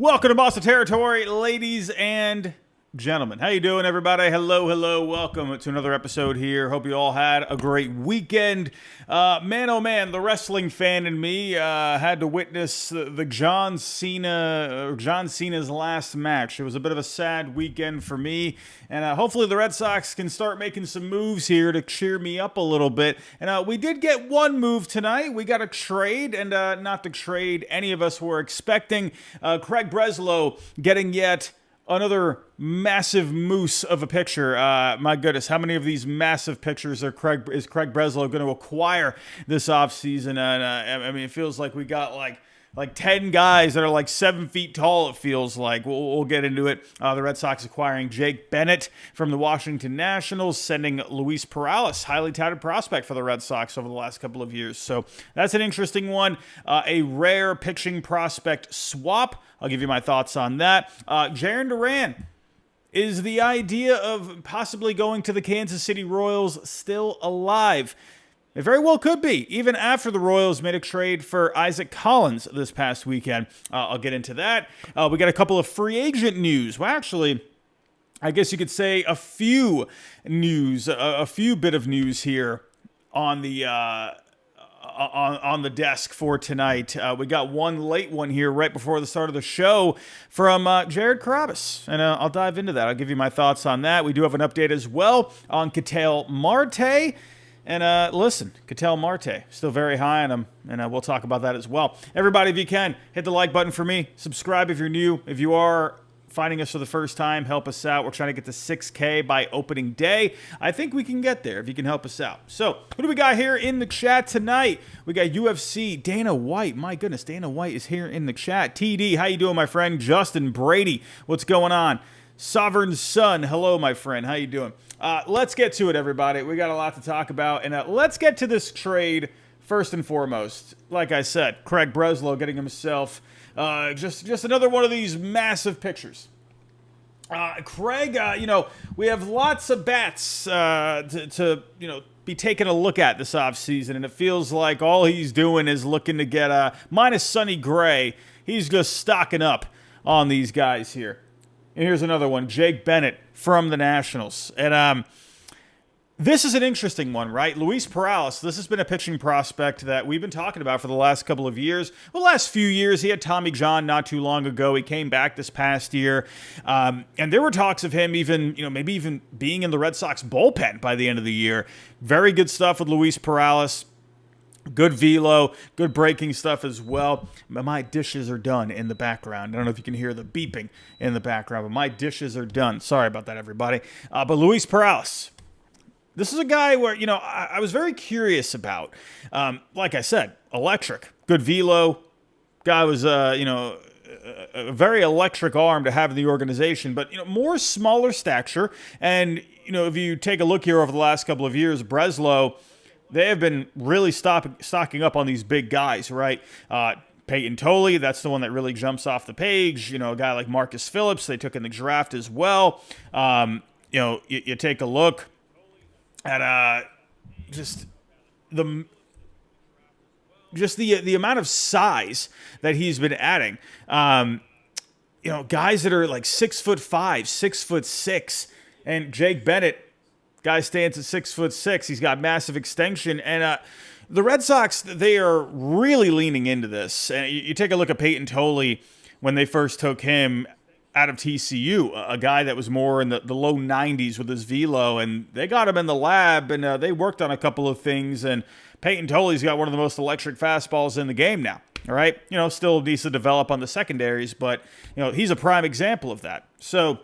Welcome to Monster Territory, ladies and gentlemen. How you doing, everybody? Hello. Welcome to another episode here. Hope you all had a great weekend. Man, oh man, the wrestling fan in me had to witness the John Cena's last match. It was a bit of a sad weekend for me, and hopefully the Red Sox can start making some moves here to cheer me up a little bit. And we did get one move tonight. We got a trade, and not the trade any of us were expecting. Craig Breslow getting yet another massive moose of a picture. My goodness, how many of these massive pictures is Craig Breslow going to acquire this offseason? And I mean, it feels like we got like 10 guys that are like 7 feet tall, it feels like. We'll get into it. The Red Sox acquiring Jake Bennett from the Washington Nationals, sending Luis Perales, highly touted prospect for the Red Sox over the last couple of years. So that's an interesting one. A rare pitching prospect swap. I'll give you my thoughts on that. Jarren Duran. Is the idea of possibly going to the Kansas City Royals still alive? It very well could be, even after the Royals made a trade for Isaac Collins this past weekend. I'll get into that. We got a couple of free agent news. Well, actually, I guess you could say a few bit of news here on the on the desk for tonight. We got one late one here right before the start of the show from Jared Carabas, and I'll dive into that. I'll give you my thoughts on that. We do have an update as well on Ketel Marte. And listen, Ketel Marte, still very high on him, and we'll talk about that as well. Everybody, if you can, hit the like button for me. Subscribe if you're new. If you are finding us for the first time, help us out. We're trying to get to 6K by opening day. I think we can get there if you can help us out. So, who do we got here in the chat tonight? We got UFC, Dana White. My goodness, Dana White is here in the chat. TD, how you doing, my friend? Justin Brady, what's going on? Sovereign Sun, hello, my friend. How you doing? Let's get to it, everybody. We got a lot to talk about, and let's get to this trade first and foremost. Like I said, Craig Breslow getting himself just another one of these massive pictures. Craig, we have lots of bats to be taking a look at this offseason, and it feels like all he's doing is looking to get minus Sonny Gray. He's just stocking up on these guys here. And here's another one, Jake Bennett from the Nationals. And this is an interesting one, right? Luis Perales, this has been a pitching prospect that we've been talking about for the last couple of years. Well, last few years, he had Tommy John not too long ago. He came back this past year. And there were talks of him maybe even being in the Red Sox bullpen by the end of the year. Very good stuff with Luis Perales. Good velo, good breaking stuff as well. My dishes are done in the background. I don't know if you can hear the beeping in the background, but my dishes are done. Sorry about that, everybody. But Luis Perales, this is a guy where, I was very curious about. Like I said, electric, good velo. Guy was, a very electric arm to have in the organization, but, more smaller stature. And, if you take a look here over the last couple of years, Breslow, they have been really stocking up on these big guys, right? Peyton Tolley, that's the one that really jumps off the page. A guy like Marcus Phillips, they took in the draft as well. You take a look at just the amount of size that he's been adding. Guys that are like 6'5", 6'6", and Jake Bennett. Guy stands at 6'6". He's got massive extension. And the Red Sox, they are really leaning into this. And you take a look at Peyton Tolley when they first took him out of TCU, a guy that was more in the low 90s with his velo. And they got him in the lab, and they worked on a couple of things. And Peyton Tolley's got one of the most electric fastballs in the game now. All right? Still needs to develop on the secondaries, but, he's a prime example of that. So,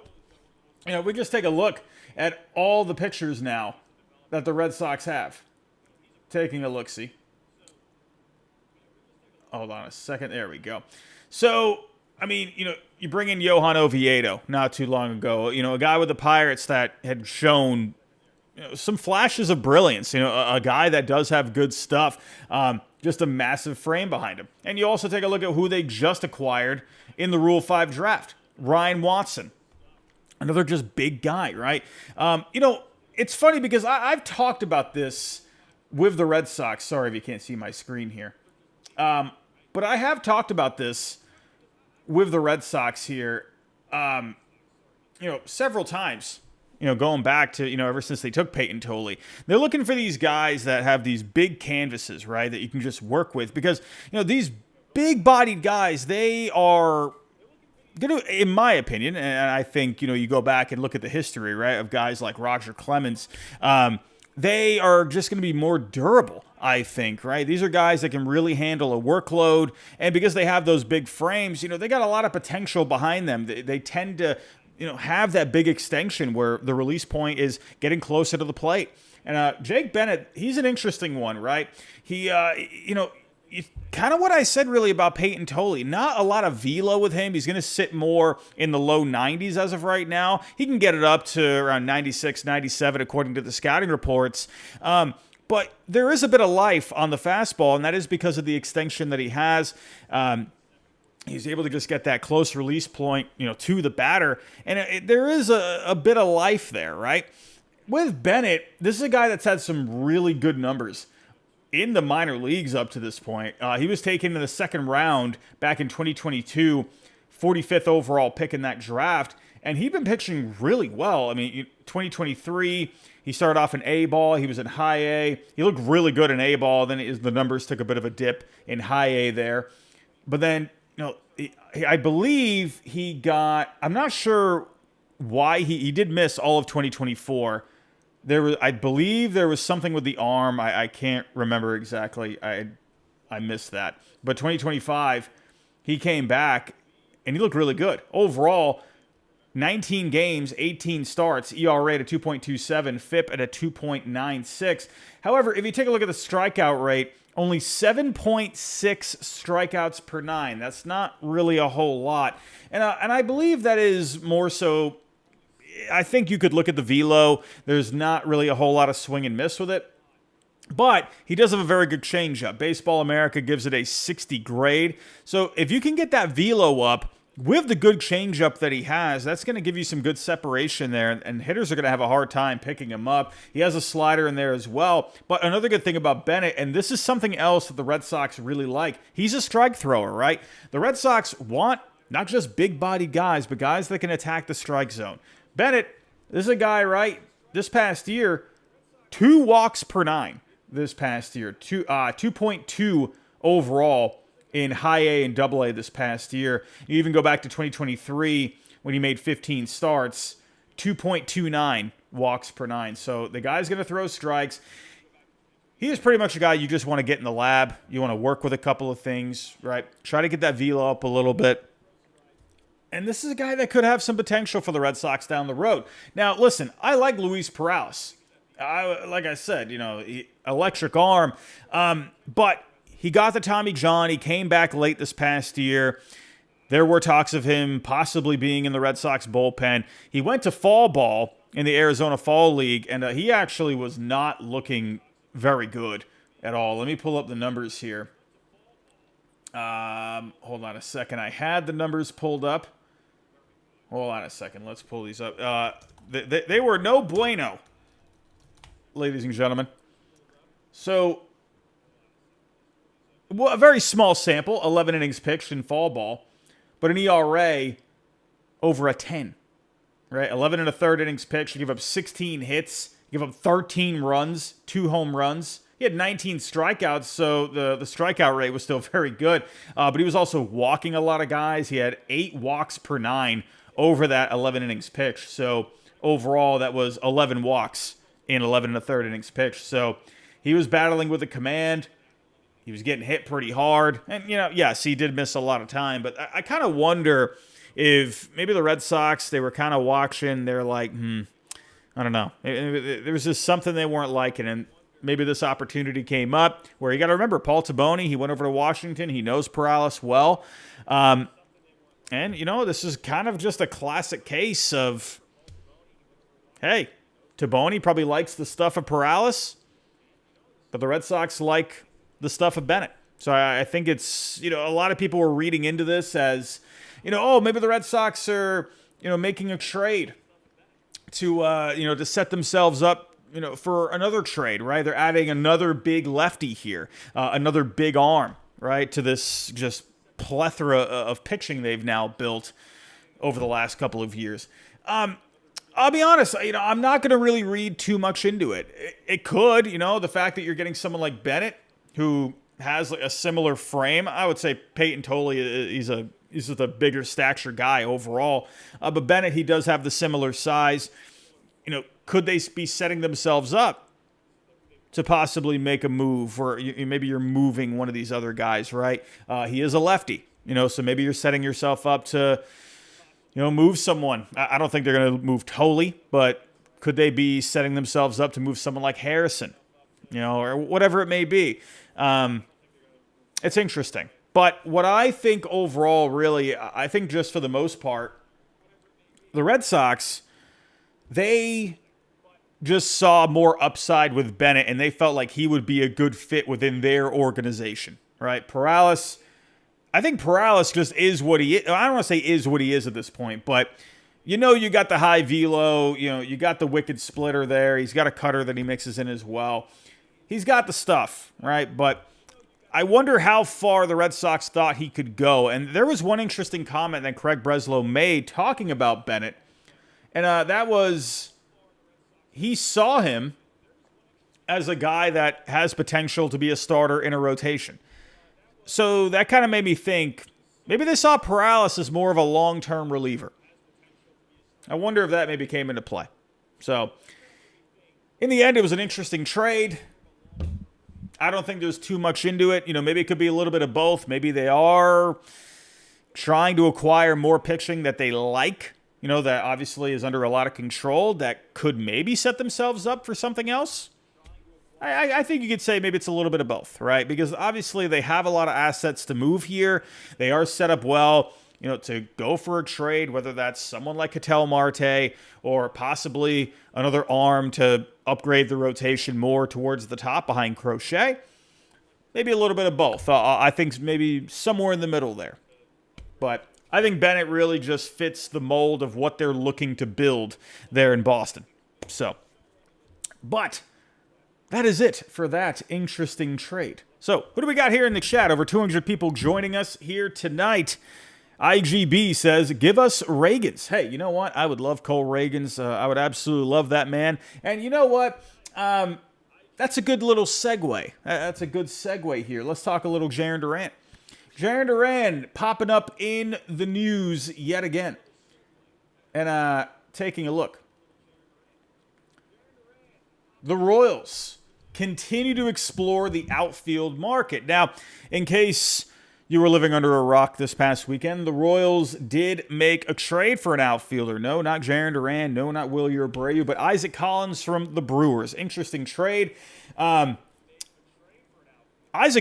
we just take a look at all the pictures now that the Red Sox have. Taking a look-see. Hold on a second. There we go. So, you bring in Johan Oviedo not too long ago. A guy with the Pirates that had shown some flashes of brilliance. A guy that does have good stuff. Just a massive frame behind him. And you also take a look at who they just acquired in the Rule 5 draft. Ryan Watson. Another just big guy, right? It's funny because I've talked about this with the Red Sox. Sorry if you can't see my screen here. But I have talked about this with the Red Sox here, several times, going back to, ever since they took Peyton Tolle, they're looking for these guys that have these big canvases, right, that you can just work with because, these big-bodied guys, they are going to, in my opinion, and I think, you go back and look at the history, right, of guys like Roger Clemens, they are just going to be more durable, I think, right? These are guys that can really handle a workload, and because they have those big frames, they got a lot of potential behind them. They tend to, have that big extension where the release point is getting closer to the plate. And Jake Bennett, he's an interesting one, right? He, kind of what I said really about Peyton Tolle. Not a lot of velo with him. He's going to sit more in the low 90s as of right now. He can get it up to around 96, 97 according to the scouting reports. But there is a bit of life on the fastball, and that is because of the extension that he has. He's able to just get that close release point, to the batter. And there is a bit of life there, right? With Bennett, this is a guy that's had some really good numbers in the minor leagues up to this point. He was taken in the second round back in 2022, 45th overall pick in that draft. And he'd been pitching really well. I mean, 2023, he started off in A ball. He was in high A. He looked really good in A ball. Then the numbers took a bit of a dip in high A there. But then, I believe he got, I'm not sure why he did miss all of 2024. I believe there was something with the arm. I can't remember exactly. I missed that. But 2025, he came back and he looked really good. Overall, 19 games, 18 starts, ERA at a 2.27, FIP at a 2.96. However, if you take a look at the strikeout rate, only 7.6 strikeouts per 9. That's not really a whole lot. And I believe that is more so, I think you could look at the velo. There's not really a whole lot of swing and miss with it. But he does have a very good changeup. Baseball America gives it a 60 grade. So if you can get that velo up with the good changeup that he has, that's going to give you some good separation there, and hitters are going to have a hard time picking him up. He has a slider in there as well. But another good thing about Bennett, and this is something else that the Red Sox really like, he's a strike thrower, right? The Red Sox want not just big-bodied guys, but guys that can attack the strike zone. Bennett, this is a guy, right, this past year, 2 walks per 9 this past year, 2.2 overall in high A and double A this past year. You even go back to 2023 when he made 15 starts, 2.29 walks per 9. So the guy's going to throw strikes. He is pretty much a guy you just want to get in the lab. You want to work with a couple of things, right? Try to get that velo up a little bit. And this is a guy that could have some potential for the Red Sox down the road. Now, listen, I like Luis Perales. Like I said, electric arm. But he got the Tommy John. He came back late this past year. There were talks of him possibly being in the Red Sox bullpen. He went to fall ball in the Arizona Fall League, and he actually was not looking very good at all. Let me pull up the numbers here. Hold on a second. I had the numbers pulled up. Hold on a second. Let's pull these up. They were no bueno, ladies and gentlemen. So, well, a very small sample, 11 innings pitched in fall ball, but an ERA over a 10, right? 11 and a third innings pitched. He gave up 16 hits, gave up 13 runs, 2 home runs. He had 19 strikeouts, so the strikeout rate was still very good. But he was also walking a lot of guys. He had 8 walks per 9 over that 11 innings pitched. So overall, that was 11 walks in 11 and a third innings pitched. So he was battling with the command. He was getting hit pretty hard. And, yes, he did miss a lot of time. But I kind of wonder if maybe the Red Sox, they were kind of watching. They're like, I don't know. There was just something they weren't liking. And maybe this opportunity came up where you got to remember, Paul Taboni, he went over to Washington. He knows Perales well. And, this is kind of just a classic case of, hey, Taboni probably likes the stuff of Perales, but the Red Sox like the stuff of Bennett. So I think it's, a lot of people were reading into this as, maybe the Red Sox are, making a trade to, to set themselves up, for another trade, right? They're adding another big lefty here, another big arm, right, to this just plethora of pitching they've now built over the last couple of years. I'll be honest, I'm not going to really read too much into it. It could, the fact that you're getting someone like Bennett, who has a similar frame. I would say Peyton Tolley, he's just a bigger stature guy overall. But Bennett, he does have the similar size. Could they be setting themselves up to possibly make a move, or maybe you're moving one of these other guys, right? He is a lefty, so maybe you're setting yourself up to, move someone. I don't think they're going to move Tolley, but could they be setting themselves up to move someone like Harrison, or whatever it may be? It's interesting. But what I think overall, really, I think just for the most part, the Red Sox, they just saw more upside with Bennett, and they felt like he would be a good fit within their organization, right? I think Perales just is what he is. I don't want to say is what he is at this point, but you got the high velo, you got the wicked splitter there. He's got a cutter that he mixes in as well. He's got the stuff, right? But I wonder how far the Red Sox thought he could go. And there was one interesting comment that Craig Breslow made talking about Bennett, and that was he saw him as a guy that has potential to be a starter in a rotation. So that kind of made me think maybe they saw Perales as more of a long-term reliever. I wonder if that maybe came into play. So in the end, it was an interesting trade. I don't think there's too much into it. Maybe it could be a little bit of both. Maybe they are trying to acquire more pitching that they like, that obviously is under a lot of control, that could maybe set themselves up for something else. I think you could say maybe it's a little bit of both, right? Because obviously they have a lot of assets to move here. They are set up well, to go for a trade, whether that's someone like Ketel Marte or possibly another arm to upgrade the rotation more towards the top behind Crochet. Maybe a little bit of both. I think maybe somewhere in the middle there. But I think Bennett really just fits the mold of what they're looking to build there in Boston. But that is it for that interesting trade. So, who do we got here in the chat? Over 200 people joining us here tonight. IGB says, give us Reagans. Hey, you know what? I would love Cole Reagans. I would absolutely love that man. And you know what? That's a good little segue. That's a good segue here. Let's talk a little Jarren Duran. Jarren Duran popping up in the news yet again. And taking a look. The Royals continue to explore the outfield market. Now, in case you were living under a rock this past weekend, the Royals did make a trade for an outfielder. No, not Jarren Duran. No, not Willie Abreu, but Isaac Collins from the Brewers. Interesting trade. Isaac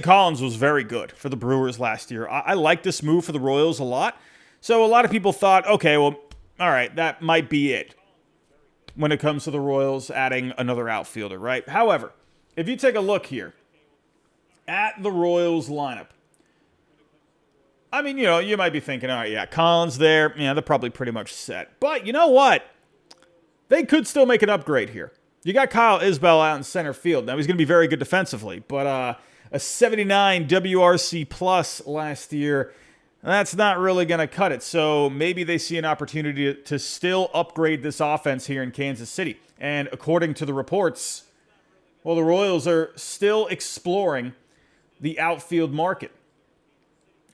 Collins was very good for the Brewers last year. I like this move for the Royals a lot. So a lot of people thought, okay, well, all right, that might be it when it comes to the Royals adding another outfielder, right? However, if you take a look here at the Royals lineup, I mean, you might be thinking, all right, yeah, Collins there, they're probably pretty much set. But you know what? They could still make an upgrade here. You got Kyle Isbell out in center field. Now, he's going to be very good defensively, but a 79 WRC plus last year, that's not really going to cut it. So maybe they see an opportunity to still upgrade this offense here in Kansas City. And according to the reports, well, the Royals are still exploring the outfield market.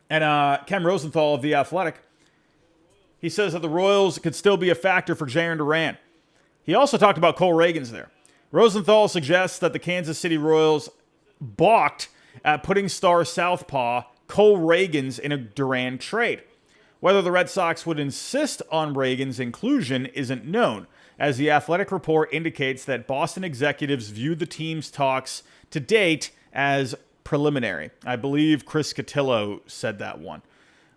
And Ken Rosenthal of The Athletic, he says that the Royals could still be a factor for Jarren Duran. He also talked about Cole Reagans there. Rosenthal suggests that the Kansas City Royals balked at putting star southpaw Cole Reagans in a Duran trade. Whether the Red Sox would insist on Reagans' inclusion isn't known, as the Athletic report indicates that Boston executives viewed the team's talks to date as preliminary. I believe Chris Cotillo said that one.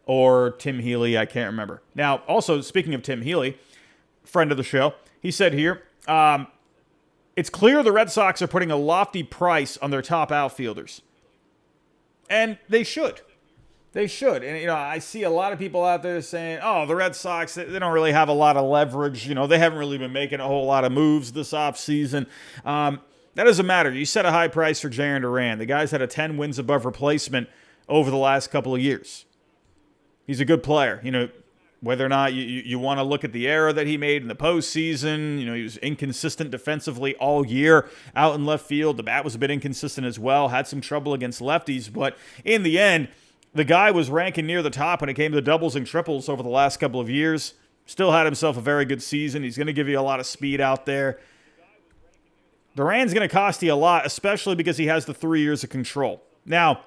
Or Tim Healy, I can't remember. Now, also, speaking of Tim Healy, friend of the show, he said here, it's clear the Red Sox are putting a lofty price on their top outfielders. And they should. They should. And, I see a lot of people out there saying, oh, the Red Sox, they don't really have a lot of leverage. They haven't really been making a whole lot of moves this offseason. That doesn't matter. You set a high price for Jarren Duran. The guy's had a 10 wins above replacement over the last couple of years. He's a good player. Whether or not you want to look at the error that he made in the postseason, he was inconsistent defensively all year out in left field. The bat was a bit inconsistent as well, had some trouble against lefties. But in the end, the guy was ranking near the top when it came to the doubles and triples over the last couple of years. Still had himself a very good season. He's going to give you a lot of speed out there. Duran's going to cost you a lot, especially because he has the 3 years of control. Now,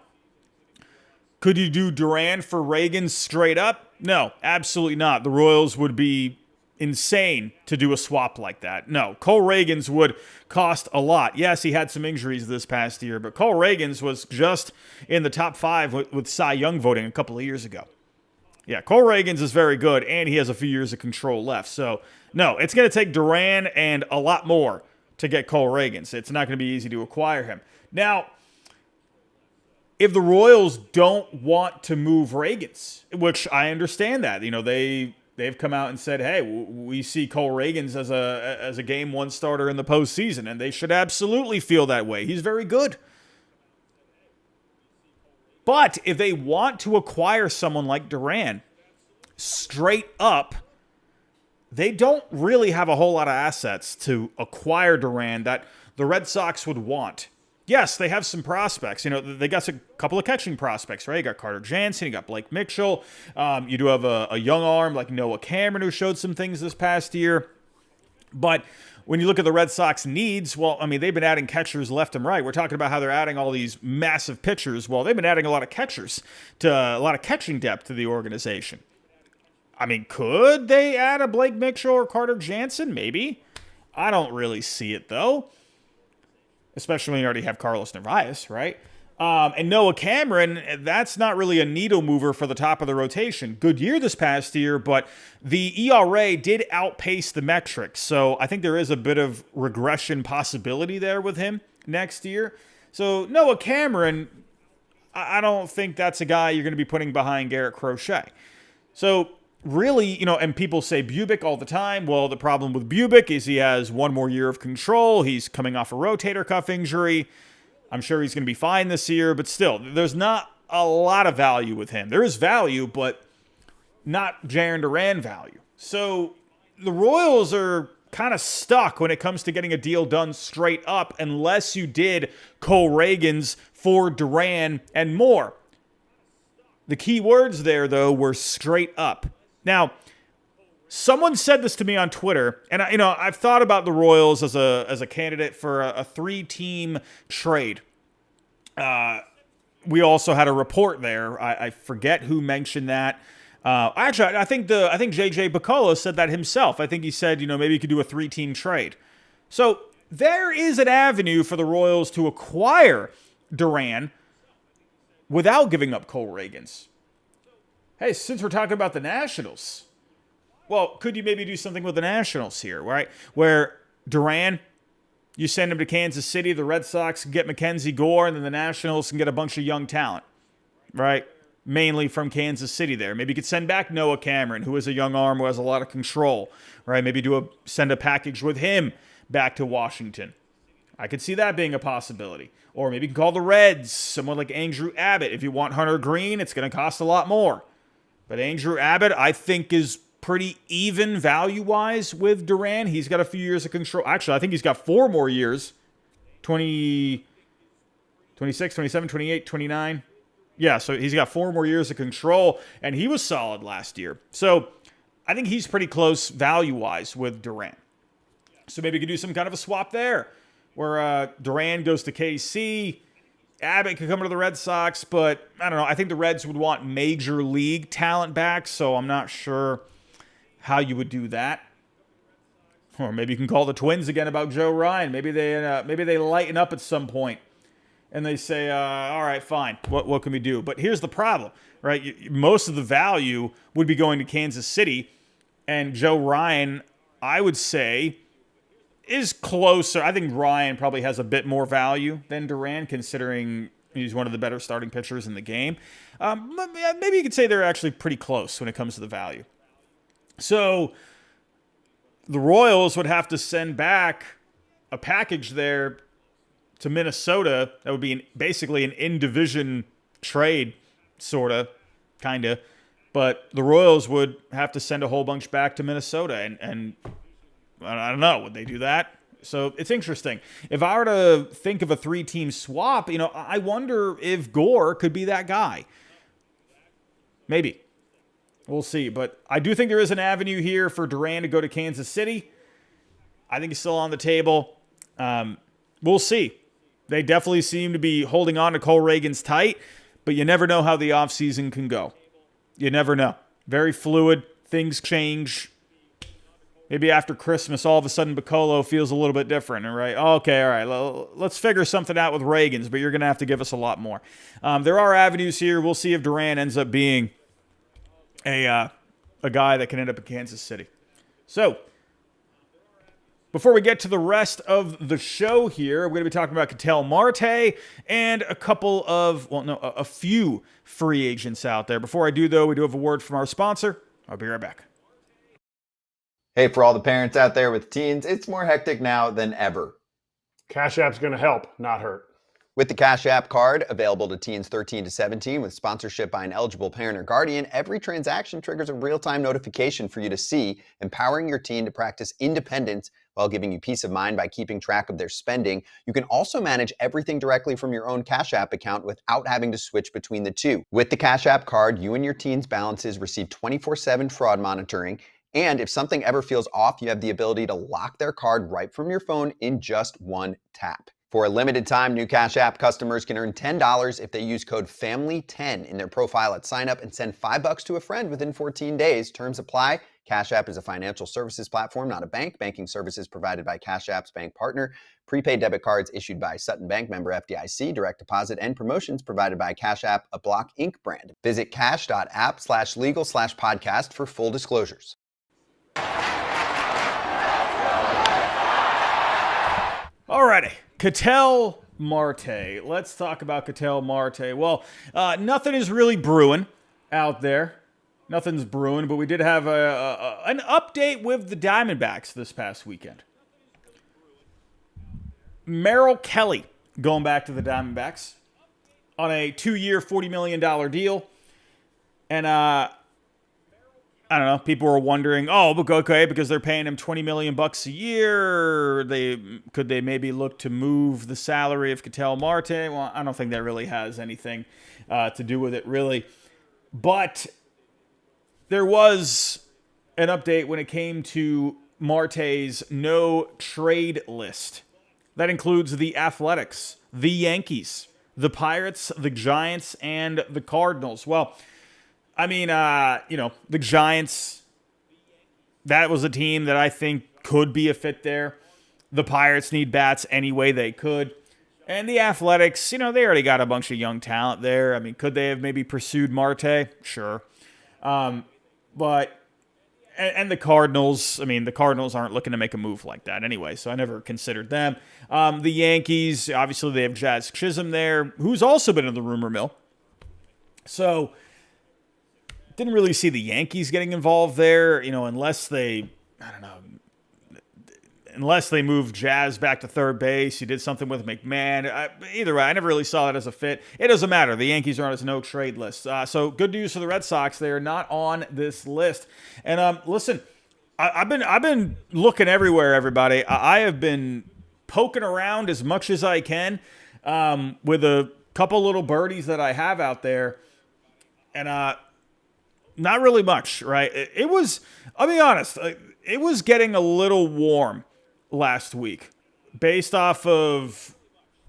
could you do Duran for Reagan straight up? No, absolutely not. The Royals would be insane to do a swap like that. No, Cole Reagan's would cost a lot. Yes, he had some injuries this past year, but Cole Reagan's was just in the top 5 with Cy Young voting a couple of years ago. Yeah, Cole Reagan's is very good, and he has a few years of control left. So, no, it's going to take Duran and a lot more to get Cole Reagan's. It's not going to be easy to acquire him. Now, if the Royals don't want to move Reagan's, which I understand that, they've come out and said, hey, we see Cole Reagan's as a game 1 starter in the postseason, and they should absolutely feel that way. He's very good. But if they want to acquire someone like Duran, straight up, they don't really have a whole lot of assets to acquire Duran that the Red Sox would want. Yes, they have some prospects. They got a couple of catching prospects, right? You got Carter Jansen, you got Blake Mitchell. You do have a young arm like Noah Cameron who showed some things this past year. But when you look at the Red Sox needs, they've been adding catchers left and right. We're talking about how they're adding all these massive pitchers. Well, they've been adding a lot of catchers to a lot of catching depth to the organization. Could they add a Blake Mitchell or Carter Jansen? Maybe. I don't really see it, though. Especially when you already have Carlos Narvaez, right? And Noah Cameron, that's not really a needle mover for the top of the rotation. Good year this past year, but the ERA did outpace the metrics. So I think there is a bit of regression possibility there with him next year. So Noah Cameron, I don't think that's a guy you're going to be putting behind Garrett Crochet. So really, and people say Bubic all the time. Well, the problem with Bubic is he has 1 more year of control. He's coming off a rotator cuff injury. I'm sure he's going to be fine this year, but still, there's not a lot of value with him. There is value, but not Jarren Duran value. So the Royals are kind of stuck when it comes to getting a deal done straight up unless you did Cole Reagan's for Duran and more. The key words there, though, were straight up. Now, someone said this to me on Twitter, and I've thought about the Royals as a candidate for a 3-team trade. We also had a report there. I forget who mentioned that. Actually, I think JJ Picollo said that himself. I think he said, maybe you could do a 3-team trade. So there is an avenue for the Royals to acquire Duran without giving up Cole Reagan's. Hey, since we're talking about the Nationals, well, could you maybe do something with the Nationals here, right? Where Duran, you send him to Kansas City, the Red Sox can get Mackenzie Gore, and then the Nationals can get a bunch of young talent, right? Mainly from Kansas City there. Maybe you could send back Noah Cameron, who is a young arm who has a lot of control, right? Maybe send a package with him back to Washington. I could see that being a possibility. Or maybe you can call the Reds, someone like Andrew Abbott. If you want Hunter Green, it's going to cost a lot more. But Andrew Abbott, I think, is pretty even value-wise with Duran. He's got a few years of control. Actually, I think he's got 4 more years. 26, 27, 28, 29. Yeah, so he's got 4 more years of control, and he was solid last year. So I think he's pretty close value-wise with Duran. So maybe you could do some kind of a swap there, where Duran goes to KC, Abbott could come to the Red Sox, but I don't know. I think the Reds would want major league talent back, so I'm not sure how you would do that. Or maybe you can call the Twins again about Joe Ryan. Maybe they lighten up at some point and they say, all right, fine. What can we do? But here's the problem, right? Most of the value would be going to Kansas City, and Joe Ryan, I would say, is closer. I think Ryan probably has a bit more value than Duran, considering he's one of the better starting pitchers in the game. Maybe you could say they're actually pretty close when it comes to the value. So the Royals would have to send back a package there to Minnesota. That would be basically an in-division trade, sort of, kind of. but the Royals would have to send a whole bunch back to Minnesota, and I don't know, would they do that? So it's interesting. If I were to think of a 3-team swap, I wonder if Gore could be that guy. Maybe. We'll see. But I do think there is an avenue here for Duran to go to Kansas City. I think he's still on the table. We'll see. They definitely seem to be holding on to Cole Reagans tight, but you never know how the offseason can go. You never know. Very fluid. Things change. Maybe after Christmas, all of a sudden, Piccolo feels a little bit different, right? Okay, all right, let's figure something out with Reagans, but you're going to have to give us a lot more. There are avenues here. We'll see if Duran ends up being a guy that can end up in Kansas City. So, before we get to the rest of the show here, we're going to be talking about Ketel Marte and a few free agents out there. Before I do, though, we do have a word from our sponsor. I'll be right back. Hey, for all the parents out there with teens, it's more hectic now than ever. Cash App's going to help, not hurt. With the Cash App card, available to teens 13 to 17 with sponsorship by an eligible parent or guardian, every transaction triggers a real-time notification for you to see, empowering your teen to practice independence while giving you peace of mind by keeping track of their spending. You can also manage everything directly from your own Cash App account without having to switch between the two. With the Cash App card, you and your teen's balances receive 24/7 fraud monitoring. And if something ever feels off, you have the ability to lock their card right from your phone in just one tap. For a limited time, new Cash App customers can earn $10 if they use code FAMILY10 in their profile at sign up and send $5 to a friend within 14 days. Terms apply. Cash App is a financial services platform, not a bank. Banking services provided by Cash App's bank partner. Prepaid debit cards issued by Sutton Bank, member FDIC. Direct deposit and promotions provided by Cash App, a Block Inc. brand. Visit cash.app/legal/podcast for full disclosures. Alrighty, Ketel Marte. Let's talk about Ketel Marte. Well, nothing is really brewing out there. Nothing's brewing, but we did have an update with the Diamondbacks this past weekend. Merrill Kelly going back to the Diamondbacks on a 2-year, $40 million deal. And I don't know. People were wondering, okay, because they're paying him $20 million a year. Could they maybe look to move the salary of Ketel Marte? Well, I don't think that really has anything to do with it, really. But there was an update when it came to Marte's no trade list. That includes the Athletics, the Yankees, the Pirates, the Giants, and the Cardinals. Well, I mean, the Giants, that was a team that I think could be a fit there. The Pirates need bats any way they could. And the Athletics, they already got a bunch of young talent there. I mean, could they have maybe pursued Marte? Sure. But the Cardinals, the Cardinals aren't looking to make a move like that anyway, so I never considered them. The Yankees, obviously they have Jazz Chisholm there, who's also been in the rumor mill. So didn't really see the Yankees getting involved there, unless they moved Jazz back to third base. You did something with McMahon. Either way, I never really saw that as a fit. It doesn't matter. The Yankees are on his no-trade list. So good news for the Red Sox. They are not on this list. And listen, I've been looking everywhere, everybody. I have been poking around as much as I can with a couple little birdies that I have out there. And not really much, right? It was, I'll be honest, it was getting a little warm last week based off of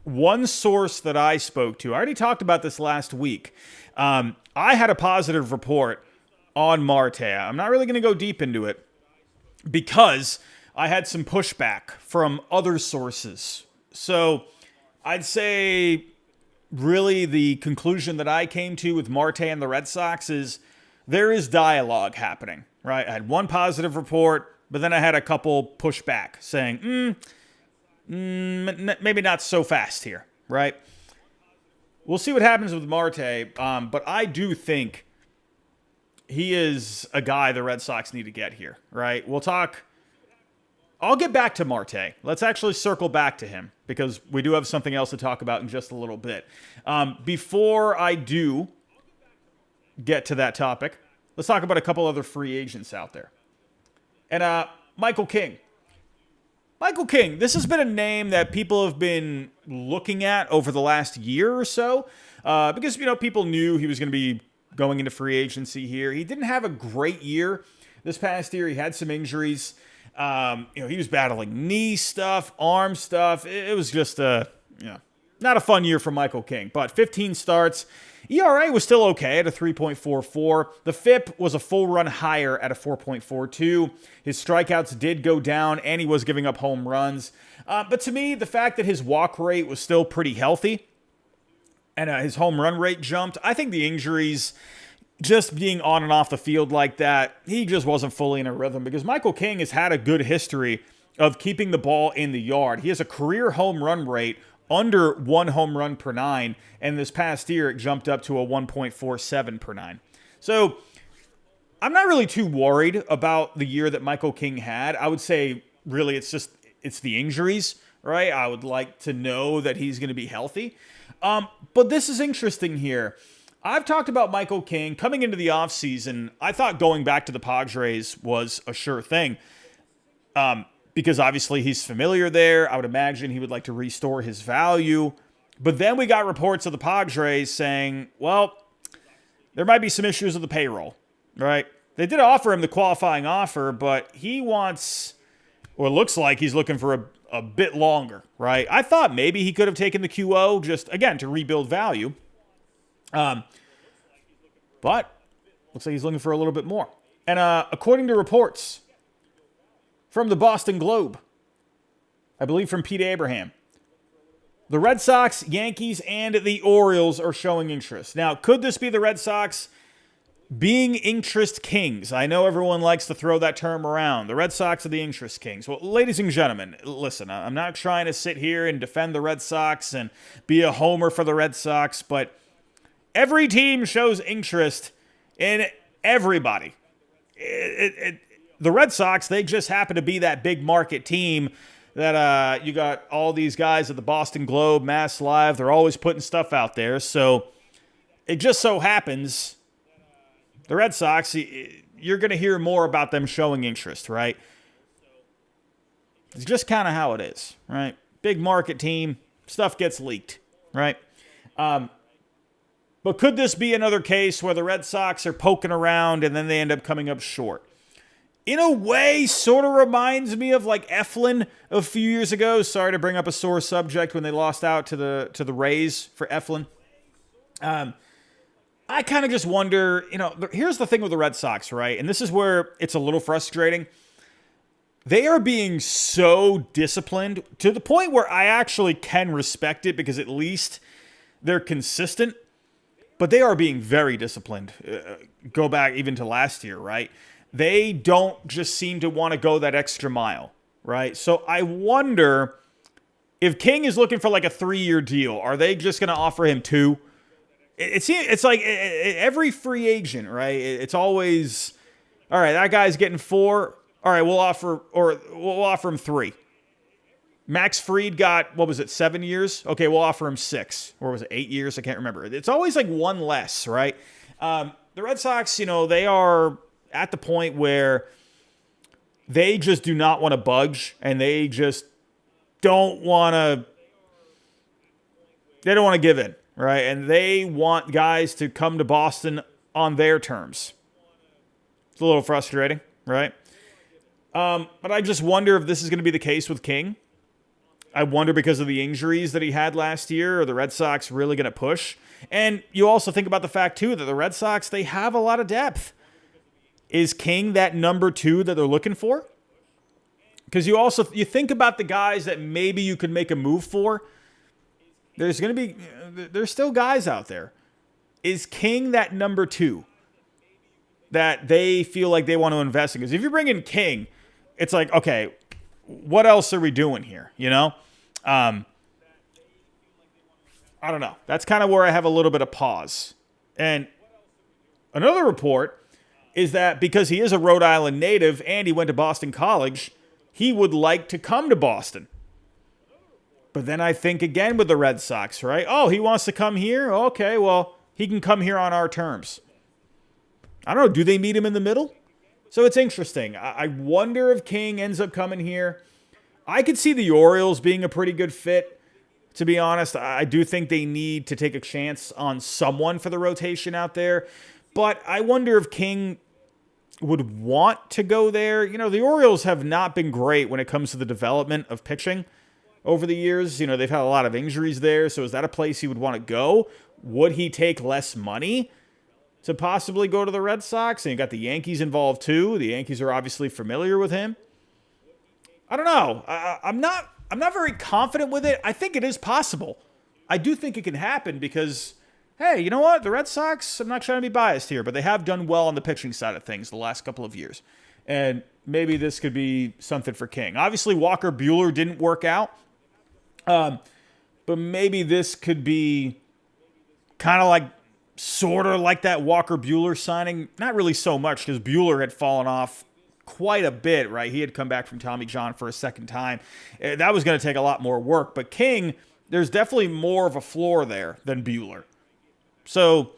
one source that I spoke to. I already talked about this last week. I had a positive report on Marte. I'm not really going to go deep into it because I had some pushback from other sources. So I'd say really the conclusion that I came to with Marte and the Red Sox is there is dialogue happening, right? I had one positive report, but then I had a couple pushback saying, maybe not so fast here, right? We'll see what happens with Marte, but I do think he is a guy the Red Sox need to get here, right? I'll get back to Marte. Let's actually circle back to him because we do have something else to talk about in just a little bit. Before I do get to that topic, let's talk about a couple other free agents out there. And Michael King. Michael King, this has been a name that people have been looking at over the last year or so because, people knew he was going to be going into free agency here. He didn't have a great year this past year. He had some injuries. He was battling knee stuff, arm stuff. It was just not a fun year for Michael King, but 15 starts. ERA was still okay at a 3.44. The FIP was a full run higher at a 4.42. His strikeouts did go down, and he was giving up home runs. But to me, the fact that his walk rate was still pretty healthy and his home run rate jumped, I think the injuries, just being on and off the field like that, he just wasn't fully in a rhythm because Michael King has had a good history of keeping the ball in the yard. He has a career home run rate under 1 home run per 9, and this past year it jumped up to a 1.47 per 9. So I'm not really too worried about the year that Michael King had. I would say really it's the injuries, right? I would like to know that he's going to be healthy. But this is interesting here. I've talked about Michael King coming into the offseason. I thought going back to the Padres was a sure thing. Because obviously he's familiar there. I would imagine he would like to restore his value. But then we got reports of the Padres saying, well, there might be some issues with the payroll, right? They did offer him the qualifying offer, but he wants, or it looks like he's looking for a bit longer, right? I thought maybe he could have taken the QO just, again, to rebuild value. But looks like he's looking for a little bit more. And according to reports from the Boston Globe, I believe from Pete Abraham, the Red Sox, Yankees, and the Orioles are showing interest. Now, could this be the Red Sox being interest kings? I know everyone likes to throw that term around. The Red Sox are the interest kings. Well, ladies and gentlemen, listen, I'm not trying to sit here and defend the Red Sox and be a homer for the Red Sox, but every team shows interest in everybody. The Red Sox, they just happen to be that big market team that you got all these guys at the Boston Globe, Mass Live. They're always putting stuff out there. So it just so happens the Red Sox, you're going to hear more about them showing interest, right? It's just kind of how it is, right? Big market team, stuff gets leaked, right? But could this be another case where the Red Sox are poking around and then they end up coming up short? In a way, sort of reminds me of like Eflin a few years ago. Sorry to bring up a sore subject when they lost out to the Rays for Eflin. I kind of just wonder, here's the thing with the Red Sox, right? And this is where it's a little frustrating. They are being so disciplined to the point where I actually can respect it because at least they're consistent. But they are being very disciplined. Go back even to last year, right? They don't just seem to want to go that extra mile, right? So I wonder if King is looking for like a 3-year deal, are they just going to offer him 2? It's like every free agent, right? It's always, all right, that guy's getting 4. All right, we'll offer him 3. Max Fried got, 7 years? Okay, we'll offer him 6. Or was it 8 years? I can't remember. It's always like one less, right? The Red Sox, they are at the point where they just do not want to budge, and they just don't want to give in, right? And they want guys to come to Boston on their terms. It's a little frustrating, right? But I just wonder if this is going to be the case with King. I wonder because of the injuries that he had last year, are the Red Sox really going to push? And you also think about the fact, too, that the Red Sox, they have a lot of depth. Is King that number 2 that they're looking for? Because you think about the guys that maybe you could make a move for. There's still guys out there. Is King that number 2 that they feel like they want to invest in? Because if you bring in King, it's like, okay, what else are we doing here? I don't know. That's kind of where I have a little bit of pause. And another report is that because he is a Rhode Island native and he went to Boston College, he would like to come to Boston. But then I think again with the Red Sox, right? Oh, he wants to come here? Okay, well, he can come here on our terms. I don't know. Do they meet him in the middle? So it's interesting. I wonder if King ends up coming here. I could see the Orioles being a pretty good fit, to be honest. I do think they need to take a chance on someone for the rotation out there. But I wonder if King would want to go there. You know, the Orioles have not been great when it comes to the development of pitching over the years. You know, they've had a lot of injuries there. So is that a place he would want to go? Would he take less money to possibly go to the Red Sox? And you got the Yankees involved too. The Yankees are obviously familiar with him. I don't know. I'm not very confident with it. I think it is possible. I do think it can happen because, hey, you know what? The Red Sox, I'm not trying to be biased here, but they have done well on the pitching side of things the last couple of years. And maybe this could be something for King. Obviously, Walker Buehler didn't work out. But maybe this could be kind of like, sort of like that Walker Buehler signing. Not really so much because Buehler had fallen off quite a bit, right? He had come back from Tommy John for a second time. That was going to take a lot more work. But King, there's definitely more of a floor there than Buehler. So,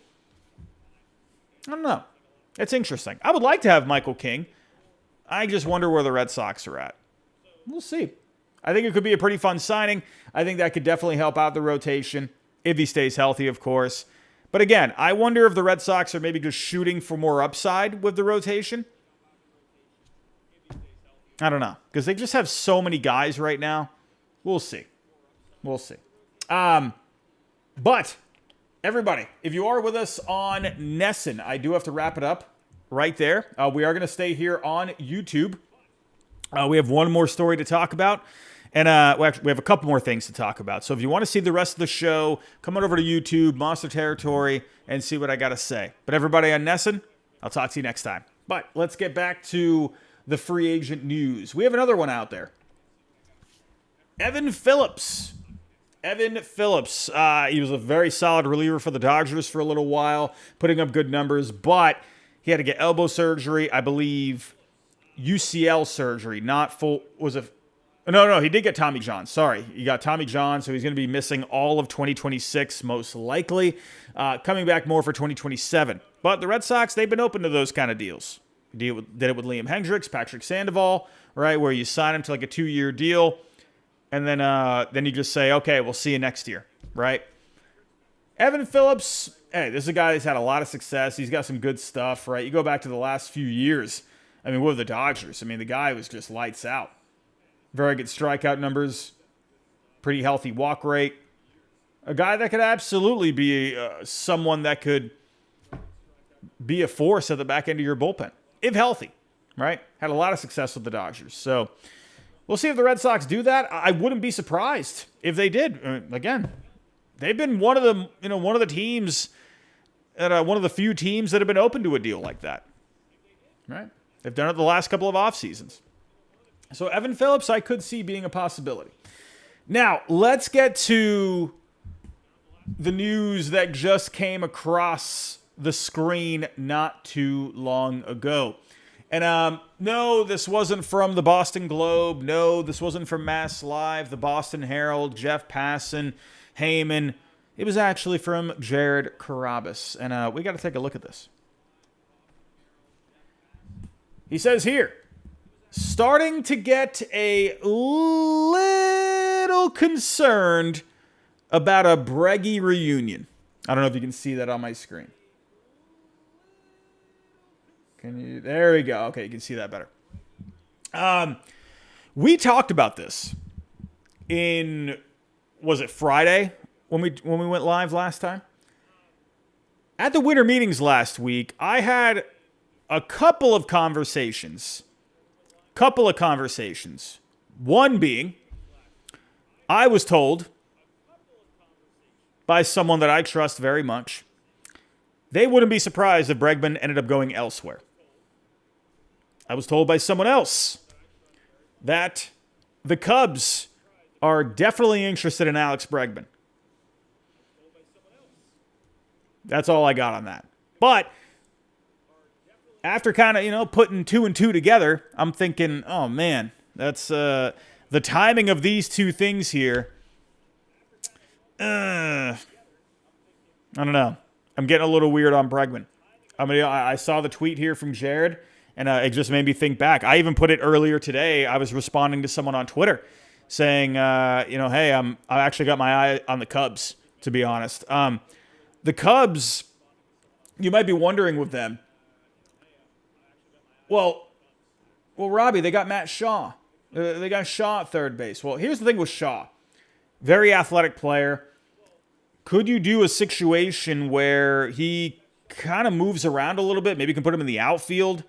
I don't know. It's interesting. I would like to have Michael King. I just wonder where the Red Sox are at. We'll see. I think it could be a pretty fun signing. I think that could definitely help out the rotation, if he stays healthy, of course. But again, I wonder if the Red Sox are maybe just shooting for more upside with the rotation. I don't know, because they just have so many guys right now. We'll see. We'll see. But, everybody, if you are with us on Nesson, I do have to wrap it up right there. We are going to stay here on YouTube. We have one more story to talk about. And we have a couple more things to talk about. So if you want to see the rest of the show, come on over to YouTube, Monster Territory, and see what I got to say. But everybody on Nesson, I'll talk to you next time. But let's get back to the free agent news. We have another one out there. Evan Phillips. Evan Phillips. He was a very solid reliever for the Dodgers for a little while, putting up good numbers, but he had to get elbow surgery, I believe UCL surgery, not full, No, he did get Tommy John. Sorry. He got Tommy John, so he's going to be missing all of 2026, most likely. Coming back more for 2027. But the Red Sox, they've been open to those kind of deals. Did it with Liam Hendricks, Patrick Sandoval, right, where you sign him to like a 2-year deal, and then you just say, okay, we'll see you next year, right? Evan Phillips, hey, this is a guy that's had a lot of success. He's got some good stuff, right? You go back to the last few years. I mean, with the Dodgers, I mean, the guy was just lights out. Very good strikeout numbers, pretty healthy walk rate. A guy that could absolutely be someone that could be a force at the back end of your bullpen, if healthy, right? Had a lot of success with the Dodgers. So we'll see if the Red Sox do that. I wouldn't be surprised if they did. Again, they've been one of the teams, one of the few teams that have been open to a deal like that, right? They've done it the last couple of off seasons. So Evan Phillips, I could see being a possibility. Now, let's get to the news that just came across the screen not too long ago. And no, this wasn't from the Boston Globe. No, this wasn't from Mass Live, the Boston Herald, Jeff Passan, Heyman. It was actually from Jared Carrabis. And we got to take a look at this. He says here, starting to get a little concerned about a Breggy reunion. I don't know if you can see that on my screen. There we go. Okay, you can see that better. We talked about this was it Friday when we went live last time? At the winter meetings last week, I had a couple of conversations. One being, I was told by someone that I trust very much, they wouldn't be surprised if Bregman ended up going elsewhere. I was told by someone else that the Cubs are definitely interested in Alex Bregman. That's all I got on that. But after kind of, putting 2 and 2 together, I'm thinking, oh man, that's the timing of these two things here. I don't know. I'm getting a little weird on Bregman. I saw the tweet here from Jared, and it just made me think back. I even put it earlier today. I was responding to someone on Twitter saying, hey, I actually got my eye on the Cubs, to be honest. The Cubs, you might be wondering with them. Well, Robbie, they got Matt Shaw. They got Shaw at third base. Well, here's the thing with Shaw. Very athletic player. Could you do a situation where he kind of moves around a little bit? Maybe you can put him in the outfield.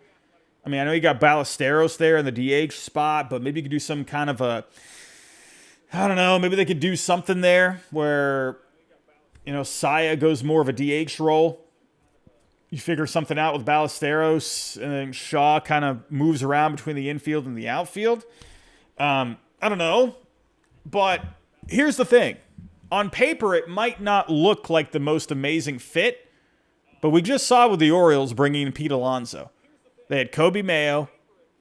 I mean, I know you got Ballesteros there in the DH spot, but maybe you could do some kind of I don't know, maybe they could do something there where, Saya goes more of a DH role. You figure something out with Ballesteros, and then Shaw kind of moves around between the infield and the outfield. I don't know, but here's the thing. On paper, it might not look like the most amazing fit, but we just saw with the Orioles bringing in Pete Alonso. They had Kobe Mayo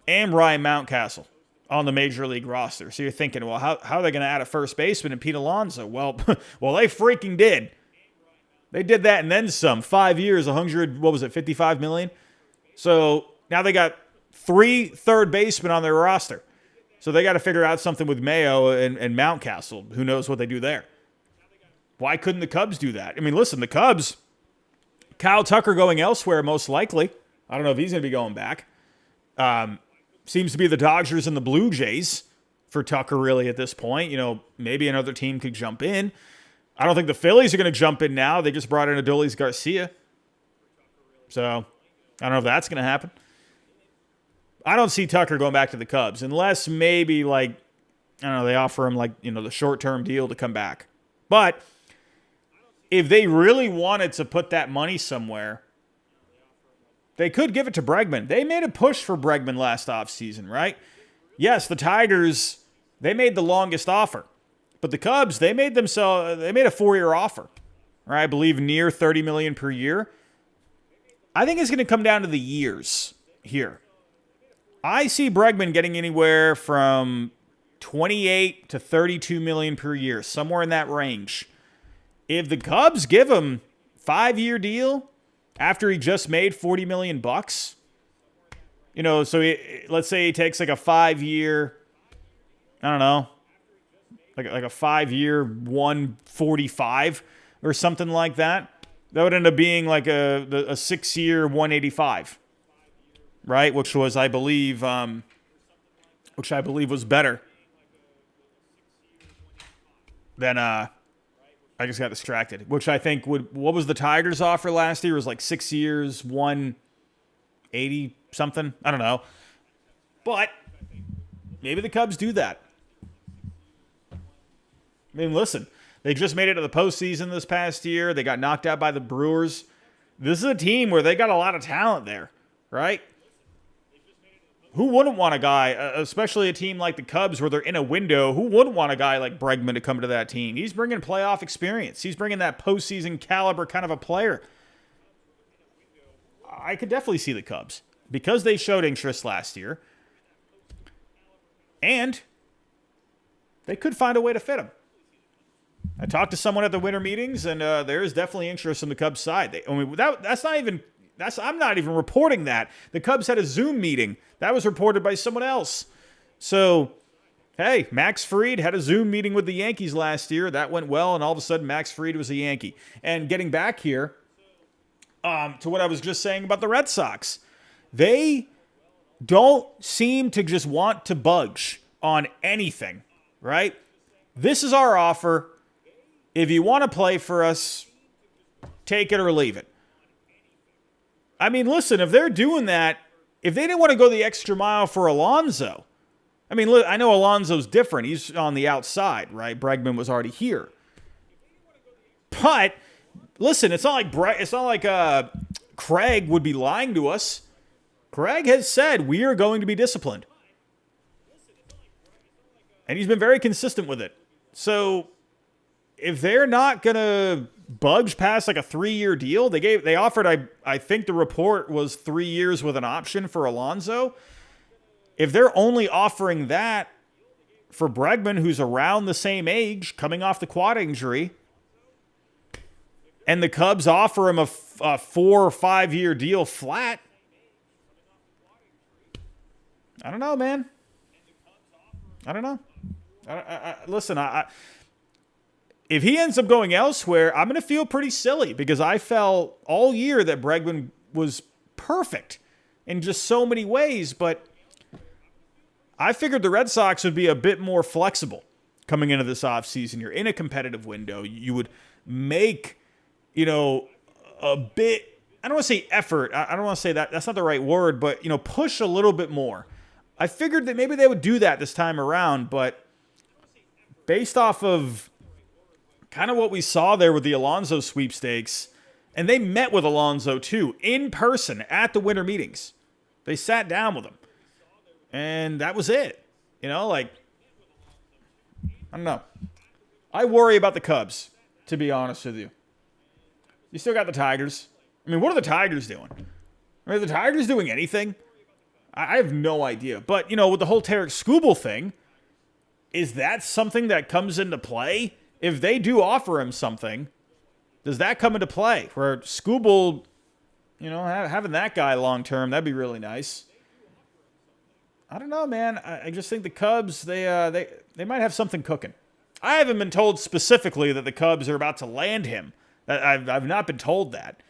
and Ryan Mountcastle on the Major League roster. So you're thinking, well, how are they going to add a first baseman and Pete Alonso? Well, they freaking did. They did that and then some. 5 years, 55 million? So now they got 3 third basemen on their roster. So they got to figure out something with Mayo and Mountcastle. Who knows what they do there? Why couldn't the Cubs do that? I mean, listen, the Cubs, Kyle Tucker going elsewhere most likely. I don't know if he's going to be going back. Seems to be the Dodgers and the Blue Jays for Tucker really at this point. Maybe another team could jump in. I don't think the Phillies are going to jump in now. They just brought in Adolis Garcia. So I don't know if that's going to happen. I don't see Tucker going back to the Cubs unless maybe they offer him the short-term deal to come back. But if they really wanted to put that money somewhere, they could give it to Bregman. They made a push for Bregman last offseason, right? Yes, the Tigers, they made the longest offer. But the Cubs, they made a 4-year offer. Right? I believe near $30 million per year. I think it's going to come down to the years here. I see Bregman getting anywhere from 28 to 32 million per year, somewhere in that range. If the Cubs give him 5-year deal after he just made $40 million bucks, let's say he takes like a 5-year, I don't know, like a 5-year 145 or something like that. That would end up being like a 6-year 185. Right, which I believe was better than I just got distracted. Which I think what was the Tigers' offer last year? It was like 6 years, 180 something. I don't know, but maybe the Cubs do that. I mean, listen, they just made it to the postseason this past year. They got knocked out by the Brewers. This is a team where they got a lot of talent there, right? Who wouldn't want a guy, especially a team like the Cubs where they're in a window, who wouldn't want a guy like Bregman to come to that team? He's bringing playoff experience. He's bringing that postseason caliber kind of a player. I could definitely see the Cubs because they showed interest last year. And they could find a way to fit him. I talked to someone at the winter meetings, and there is definitely interest in the Cubs side. I'm not even reporting that. The Cubs had a Zoom meeting. That was reported by someone else. So, hey, Max Fried had a Zoom meeting with the Yankees last year. That went well, and all of a sudden, Max Fried was a Yankee. And getting back here to what I was just saying about the Red Sox, they don't seem to just want to budge on anything, right? This is our offer. If you want to play for us, take it or leave it. I mean, listen, if they're doing that, if they didn't want to go the extra mile for Alonso, I mean, look, I know Alonso's different. He's on the outside, right? Bregman was already here. But listen, it's not like Craig would be lying to us. Craig has said we are going to be disciplined. And he's been very consistent with it. So if they're not going to budge past like a 3-year deal, they offered, I think the report was 3 years with an option for Alonso. If they're only offering that for Bregman, who's around the same age, coming off the quad injury, and the Cubs offer him a 4 or 5 year deal flat, I don't know, man. I don't know. Listen, if he ends up going elsewhere, I'm going to feel pretty silly because I felt all year that Bregman was perfect in just so many ways, but I figured the Red Sox would be a bit more flexible coming into this offseason. You're in a competitive window. You would make, a bit, I don't want to say effort. I don't want to say that. That's not the right word, but, push a little bit more. I figured that maybe they would do that this time around, but based off of kind of what we saw there with the Alonso sweepstakes, and they met with Alonso too, in person at the winter meetings. They sat down with him. And that was it. I don't know. I worry about the Cubs, to be honest with you. You still got the Tigers. What are the Tigers doing? Are the Tigers doing anything? I have no idea. But, with the whole Tarek Skubal thing, is that something that comes into play? If they do offer him something, does that come into play? Where Skubal, having that guy long term, that'd be really nice. I don't know, man. I just think the Cubs, they might have something cooking. I haven't been told specifically that the Cubs are about to land him. I've not been told that.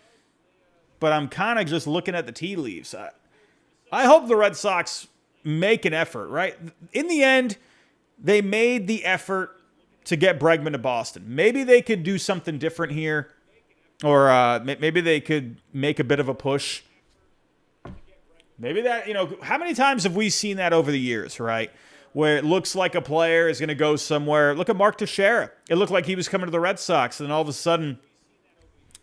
But I'm kind of just looking at the tea leaves. I hope the Red Sox make an effort, right? In the end, they made the effort to get Bregman to Boston. Maybe they could do something different here. Or maybe they could make a bit of a push. Maybe that, how many times have we seen that over the years, right? Where it looks like a player is going to go somewhere. Look at Mark Teixeira. It looked like he was coming to the Red Sox, and then all of a sudden,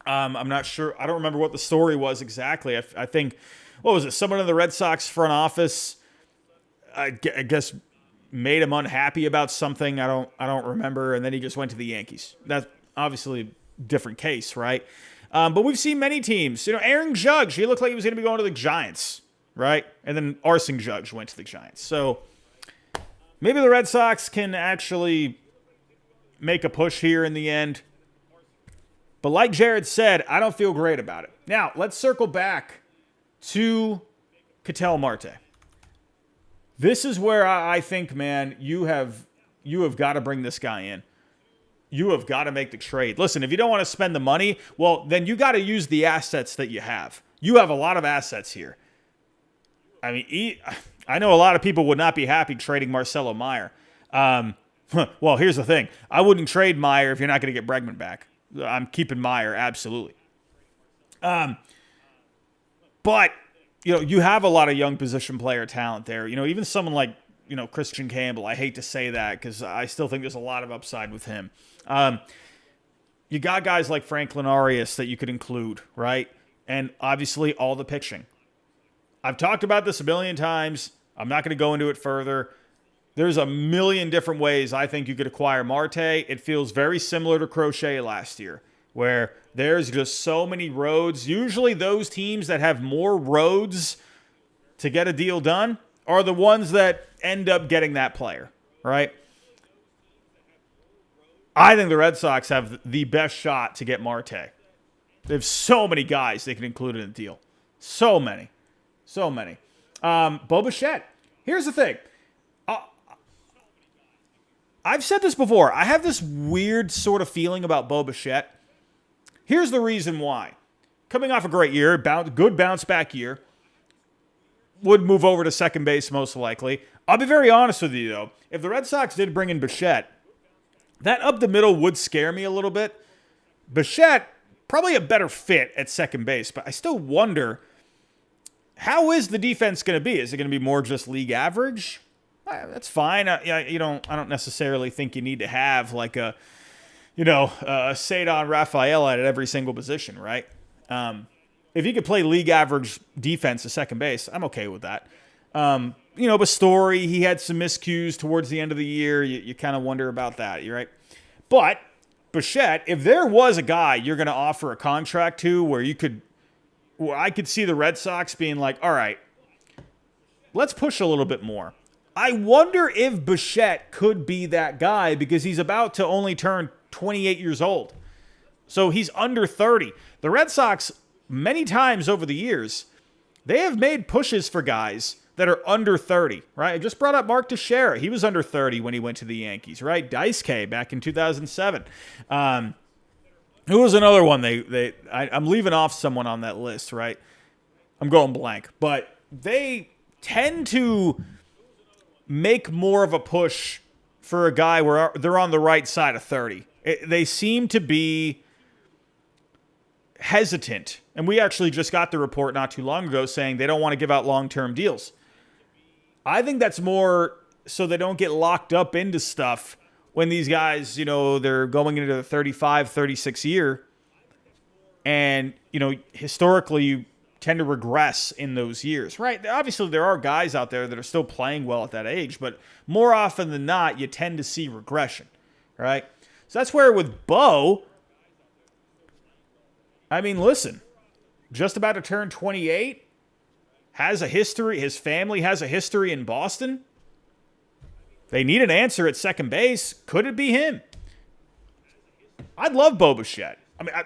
I'm not sure. I don't remember what the story was exactly. I think, what was it? Someone in the Red Sox front office, I guess, made him unhappy about something. I don't remember, and then he just went to the Yankees. That's obviously a different case, right? But we've seen many teams. Aaron Judge, he looked like he was going to be going to the Giants, right? And then Arson Judge went to the Giants. So maybe the Red Sox can actually make a push here in the end. But like Jared said, I don't feel great about it. Now, let's circle back to Ketel Marte. This is where I think, man, you have got to bring this guy in. You have got to make the trade. Listen, if you don't want to spend the money, well, then you got to use the assets that you have. You have a lot of assets here. I know a lot of people would not be happy trading Marcelo Meyer. Well, here's the thing. I wouldn't trade Meyer if you're not going to get Bregman back. I'm keeping Meyer, absolutely. But, you have a lot of young position player talent there. Even someone like, Christian Campbell. I hate to say that because I still think there's a lot of upside with him. You got guys like Franklin Arias that you could include, right? And obviously all the pitching. I've talked about this a million times. I'm not going to go into it further. There's a million different ways I think you could acquire Marte. It feels very similar to Crochet last year, where there's just so many roads. Usually those teams that have more roads to get a deal done are the ones that end up getting that player, right? I think the Red Sox have the best shot to get Marte. They have so many guys they can include in a deal. So many. Bo Bichette. Here's the thing. I've said this before. I have this weird sort of feeling about Bo Bichette. Here's the reason why. Coming off a great year, good bounce back year, would move over to second base most likely. I'll be very honest with you, though. If the Red Sox did bring in Bichette, that up the middle would scare me a little bit. Bichette, probably a better fit at second base, but I still wonder, how is the defense going to be? Is it going to be more just league average? That's fine. I don't necessarily think you need to have like a Cedar Rafael at every single position, right? If you could play league average defense at second base, I'm okay with that. But Story, he had some miscues towards the end of the year. You kind of wonder about that, you're right? But Bichette, if there was a guy you're going to offer a contract to where I could see the Red Sox being like, all right, let's push a little bit more. I wonder if Bichette could be that guy because he's about to only turn 28 years old. So he's under 30. The Red Sox, many times over the years, they have made pushes for guys that are under 30, right? I just brought up Mark Teixeira. He was under 30 when he went to the Yankees, right? Dice K back in 2007. Who was another one? I'm leaving off someone on that list, right? I'm going blank. But they tend to make more of a push for a guy where they're on the right side of 30. They seem to be hesitant. And we actually just got the report not too long ago saying they don't want to give out long-term deals. I think that's more so they don't get locked up into stuff when these guys, they're going into the 35, 36 year. And, historically, you tend to regress in those years, right? Obviously, there are guys out there that are still playing well at that age, but more often than not, you tend to see regression, right? So that's where with Bo, listen, just about to turn 28, has a history, his family has a history in Boston. They need an answer at second base. Could it be him? I'd love Bo Bichette.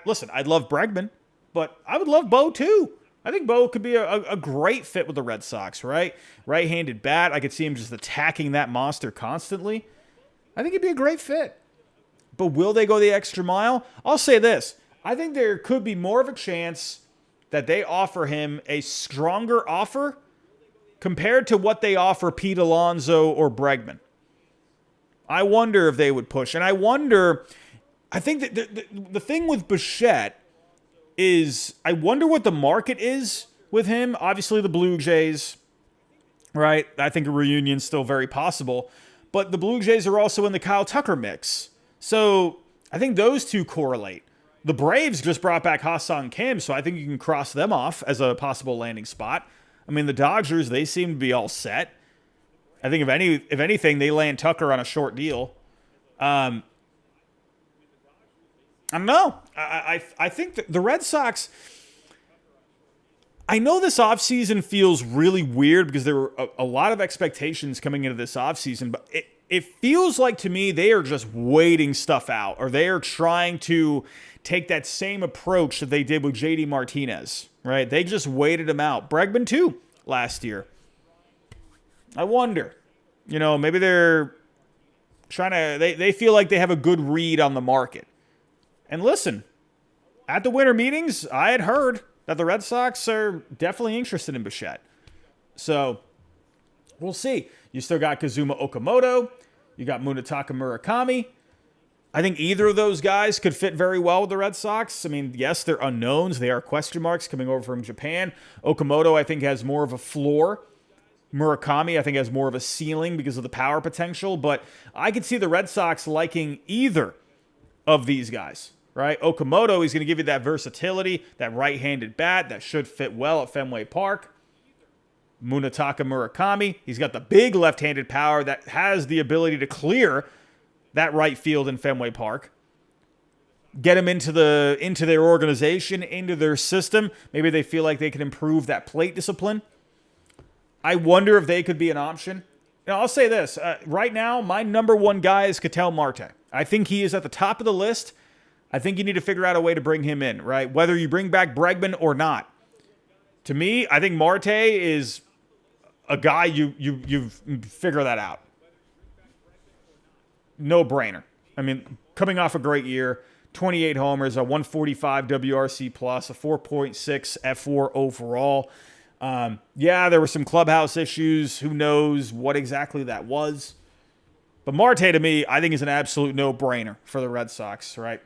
Listen, I'd love Bregman, but I would love Bo too. I think Bo could be a great fit with the Red Sox, right? Right-handed bat. I could see him just attacking that monster constantly. I think it'd be a great fit. But will they go the extra mile? I'll say this. I think there could be more of a chance that they offer him a stronger offer compared to what they offer Pete Alonso or Bregman. I wonder if they would push. And I think that the thing with Bichette is I wonder what the market is with him. Obviously, the Blue Jays, right? I think a reunion's still very possible. But the Blue Jays are also in the Kyle Tucker mix. So I think those two correlate. The Braves just brought back Ha-Seong Kim, so I think you can cross them off as a possible landing spot. The Dodgers, they seem to be all set. I think if anything, they land Tucker on a short deal. I don't know. I think that the Red Sox, I know this offseason feels really weird because there were a lot of expectations coming into this offseason, but it feels like to me they are just waiting stuff out, or they are trying to take that same approach that they did with JD Martinez, right? They just waited him out. Bregman too last year. I wonder, maybe they're trying to, they feel like they have a good read on the market. And listen, at the winter meetings, I had heard that the Red Sox are definitely interested in Bichette. So we'll see. You still got Kazuma Okamoto. You got Munetaka Murakami. I think either of those guys could fit very well with the Red Sox. Yes, they're unknowns. They are question marks coming over from Japan. Okamoto, I think, has more of a floor. Murakami, I think, has more of a ceiling because of the power potential. But I could see the Red Sox liking either of these guys, right? Okamoto, he's going to give you that versatility, that right-handed bat that should fit well at Fenway Park. Munetaka Murakami, he's got the big left-handed power that has the ability to clear that right field in Fenway Park. Get him into their organization, into their system. Maybe they feel like they can improve that plate discipline. I wonder if they could be an option. Now, I'll say this. Right now, my number one guy is Ketel Marte. I think he is at the top of the list. I think you need to figure out a way to bring him in, right? Whether you bring back Bregman or not. To me, I think Marte is a guy you figure that out. No brainer. Coming off a great year, 28 homers, a 145 WRC plus, a 4.6 F4 overall. There were some clubhouse issues. Who knows what exactly that was? But Marte, to me, I think is an absolute no-brainer for the Red Sox, right?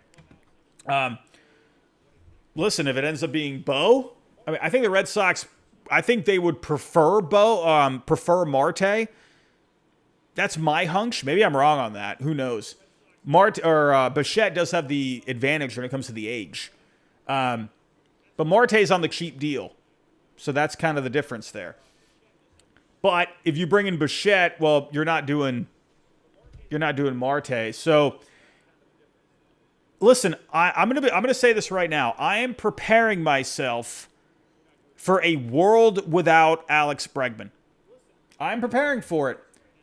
Listen, if it ends up being Bo, I think the Red Sox, I think they would prefer Marte. That's my hunch. Maybe I'm wrong on that. Who knows? Bichette does have the advantage when it comes to the age. But Marte's on the cheap deal. So that's kind of the difference there. But if you bring in Bichette, well, you're not doing Marte. So listen, I'm gonna say this right now. I am preparing myself for a world without Alex Bregman. I'm preparing for it.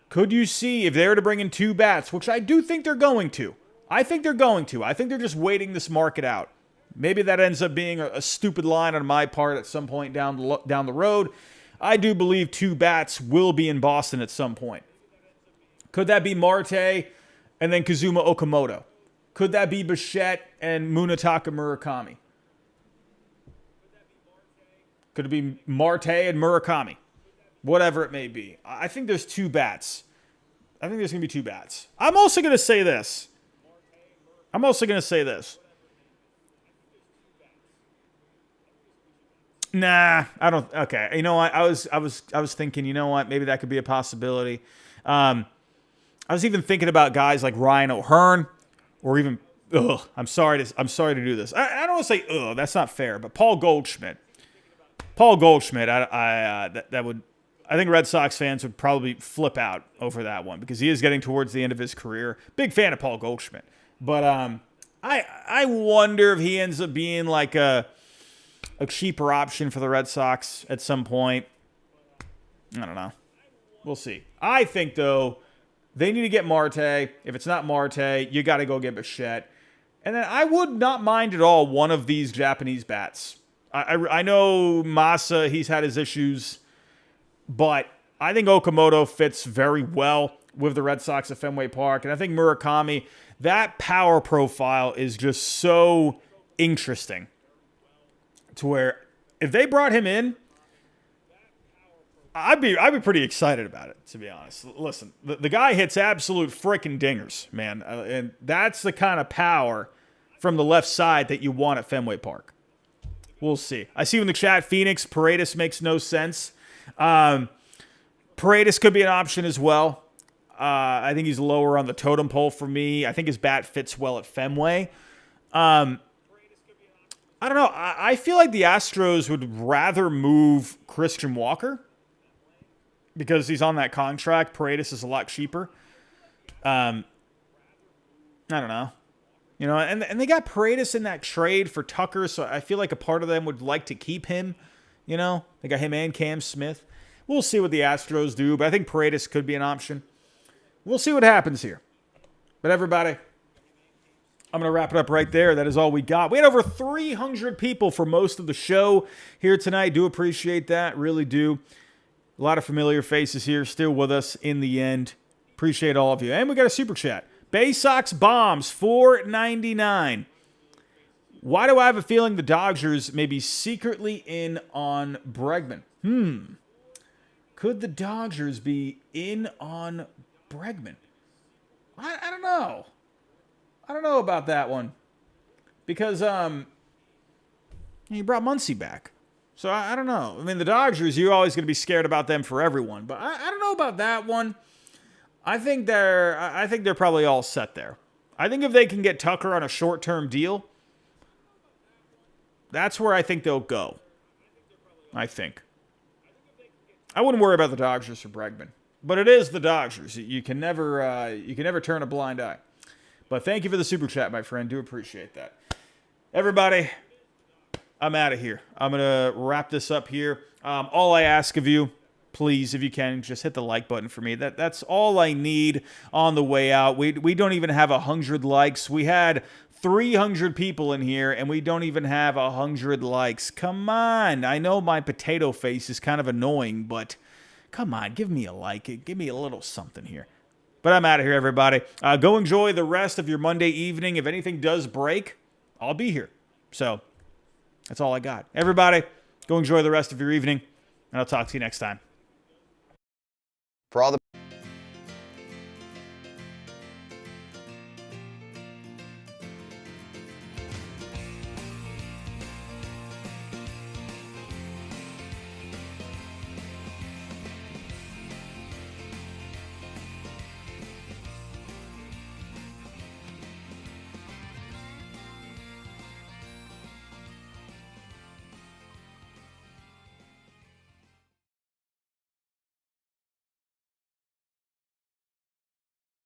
Could you see if they were to bring in two bats, which I do think they're going to. I think they're going to. I think they're just waiting this market out. Maybe that ends up being a stupid line on my part at some point down the road. I do believe 2 bats will be in Boston at some point. Could that be Marte and then Kazuma Okamoto? Could that be Bichette and Munetaka Murakami? Could it be Marte and Murakami? Whatever it may be. I think there's 2 bats. I think there's going to be 2 bats. I'm also going to say this. Nah, I don't. Okay, you know what? I was thinking. You know what? Maybe that could be a possibility. I was even thinking about guys like Ryan O'Hearn, or even. I'm sorry to do this. I don't want to say. That's not fair. But Paul Goldschmidt. That would. I think Red Sox fans would probably flip out over that one because he is getting towards the end of his career. Big fan of Paul Goldschmidt, but I wonder if he ends up being like a cheaper option for the Red Sox at some point. I don't know. We'll see. I think, though, they need to get Marte. If it's not Marte, you got to go get Bichette. And then I would not mind at all one of these Japanese bats. I know Masa, he's had his issues, but I think Okamoto fits very well with the Red Sox at Fenway Park. And I think Murakami, that power profile is just so interesting. To where if they brought him in, I'd be pretty excited about it, to be honest. Listen, the guy hits absolute freaking dingers, man. And that's the kind of power from the left side that you want at Fenway Park. We'll see. I see in the chat, Phoenix, Paredes makes no sense. Paredes could be an option as well. I think he's lower on the totem pole for me. I think his bat fits well at Fenway. I don't know. I feel like the Astros would rather move Christian Walker because he's on that contract. Paredes is a lot cheaper. I don't know. You know, and they got Paredes in that trade for Tucker, so I feel like a part of them would like to keep him. You know, they got him and Cam Smith. We'll see what the Astros do, but I think Paredes could be an option. We'll see what happens here. But everybody, I'm going to wrap it up right there. That is all we got. We had over 300 people for most of the show here tonight. Do appreciate that. Really do. A lot of familiar faces here still with us in the end. Appreciate all of you. And we got a super chat. Bay Sox Bombs, $4.99. Why do I have a feeling the Dodgers may be secretly in on Bregman? Could the Dodgers be in on Bregman? I don't know. I don't know about that one. Because he brought Muncy back. So I don't know. I mean, the Dodgers, you're always going to be scared about them for everyone. But I don't know about that one. I think they're probably all set there. I think if they can get Tucker on a short-term deal, that's where I think they'll go. I think. I wouldn't worry about the Dodgers for Bregman. But it is the Dodgers. You can never turn a blind eye. But thank you for the super chat, my friend. Do appreciate that. Everybody, I'm out of here. I'm going to wrap this up here. All I ask of you, please, if you can, just hit the like button for me. That's all I need on the way out. We don't even have 100 likes. We had 300 people in here, and we don't even have 100 likes. Come on. I know my potato face is kind of annoying, but come on, give me a like. Give me a little something here. But I'm out of here, everybody. Go enjoy the rest of your Monday evening. If anything does break, I'll be here. So that's all I got. Everybody, go enjoy the rest of your evening, and I'll talk to you next time.